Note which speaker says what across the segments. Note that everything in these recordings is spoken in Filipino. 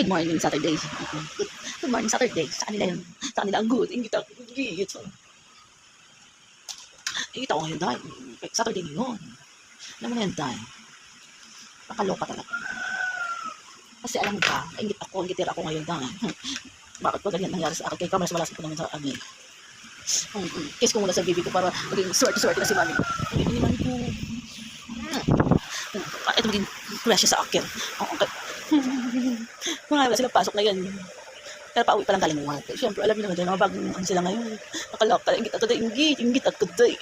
Speaker 1: Good morning, Saturday. Good morning, Saturday. Sa kanila yun. Sa kanila ang good. Ingit ako. Ingit ako ngayon dahil. Saturday ngayon. Alam mo na yan dahil. Nakaloka talaga. Kasi alam mo ba, ingit ako, ingitira ako ngayon dahil. Bakit pa ganyan nangyari sa akin? Kaya kamalas malas ko naman sa amin. Kiss ko muna sa baby ko para maging swerte-swerte na si mami ko. Hindi mami ko. Ito maging crush sa akin. Okay. Wala sila pasok na yan. Pero pauwi pa lang galing mo. Siyempre, alam niyo naman dyan, mga bagong sila ngayon. Nakalaka, ingit ako dahil, ingit ako dahil.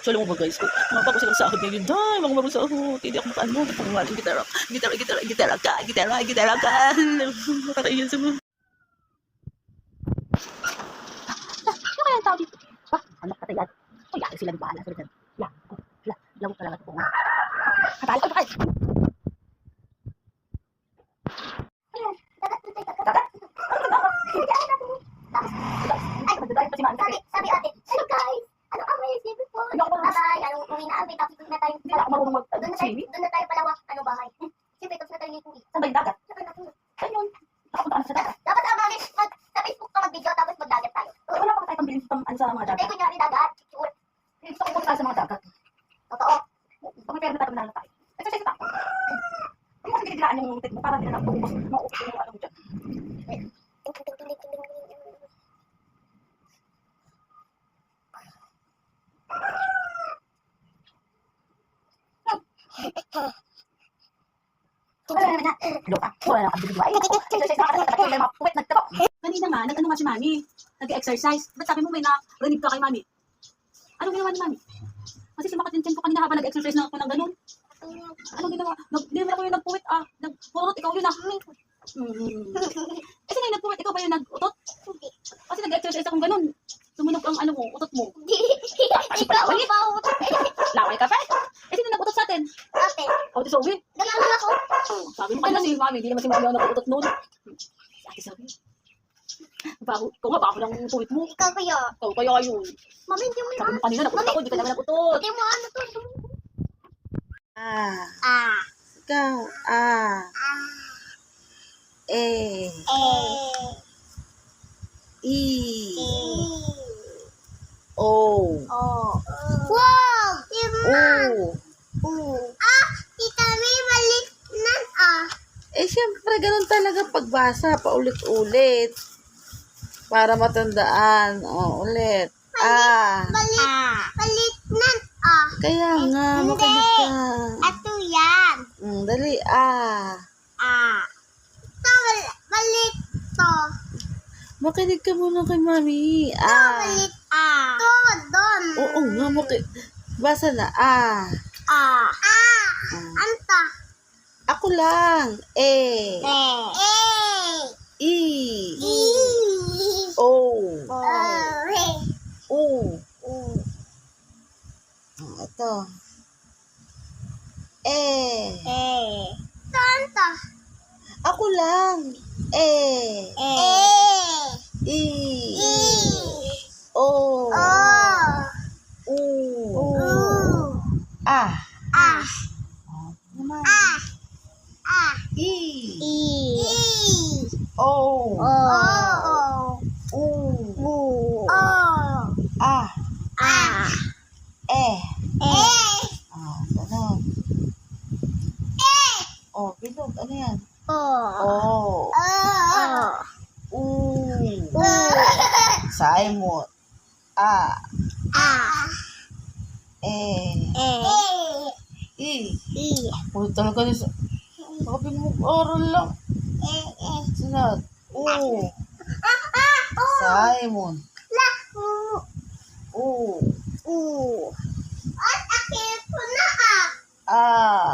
Speaker 1: So, alam mo ba guys, mga bago silang sahod ngayon, dahil mga bagong sahod, hindi ako makaan mo, pangalan, gitara ka. Nakakaiyan sa mo. Ano kaya ang tao dito? Anak ka tayo. O, yaki sila di bahala. Lawag ka lang at bunga. Katali, ay, bakit?
Speaker 2: Sabi ate, hello guys, ano ang may sleep po? Bye-bye, anong uwi na abi, tapos doon na tayo. Doon na tayo palawa, ano bahay. Siyempre, tapos na tayo ni uwi.
Speaker 1: Saan ba yung dagat?
Speaker 2: Saan yun?
Speaker 1: Nakapuntaan sa dagat.
Speaker 2: Dapat mami, sa Facebook ka mag-video, tapos mag-dagat tayo.
Speaker 1: Wala pa tayo pambilin sa mga dagat.
Speaker 2: Eh, kunyari dagat.
Speaker 1: Gusto ko punta sa mga dagat.
Speaker 2: Totoo.
Speaker 1: Bakit pera na tayo manalo tayo? Exercise tayo. Hindi kasi kinikilaan yung tit mo para hindi na naubos. Maubos yung ano mo dyan. Wala na kabili buhay. Exercise na kasi may mga puwet nagtabo. Kanina nga, nag-ano nga si mami. Nag-exercise. Ba't sabi mo may narinig ka kay mami? Anong ginawa ni mami? Kasi sumakat yung tiyan ko kanina habang nag-exercise na ako ng ganun. Anong ginawa? Hindi naman ako yung nagpuwit Purot, ikaw yun Kasi ngayon nagpuwit, ikaw ba yung nag-utot? Kasi nag-exercise akong ganun. Sumunog ang ano mo, utot mo. Laway ka pa eh. Sino nag-utot sa atin?
Speaker 2: Ate,
Speaker 1: O, di Zoe.
Speaker 2: ganyan ako.
Speaker 1: Sabi mo kanina si mami, hindi naman si mami ang nag-utot noon. Ate Zoe. Ikaw nga, baka mo lang puwit mo.
Speaker 2: Ikaw kaya.
Speaker 1: Ikaw kaya yun.
Speaker 2: Mami, hindi mo
Speaker 1: Sabi mo kanina, nag-utot ako, hindi ka naman nag-utot.
Speaker 2: Hindi mo ano to.
Speaker 3: Ah. Ikaw. E. I. O.
Speaker 2: Wow!
Speaker 3: O.
Speaker 2: Tita May, maliit na
Speaker 3: Siyempre, ganun talaga pagbasa, paulit-ulit. Para matandaan. Ulit.
Speaker 2: Maliit na
Speaker 3: Kaya nga, makinig ka.
Speaker 2: Ato yan.
Speaker 3: Dali,
Speaker 2: Ito, maliit to.
Speaker 3: Makinig ka muna kay mami.
Speaker 2: Maliit to, doon.
Speaker 3: Oo nga, basa na,
Speaker 2: Anta.
Speaker 3: Ako lang. E. I. O. U. Ito.
Speaker 2: Anta.
Speaker 3: Ako lang. I. O. U. Naman. I. O. U. Ganun. Bilog. Ano yan? Simon. Talaga niya sabi mo, oral lang. Sunod. Simon.
Speaker 2: At akit ko na
Speaker 3: Ah.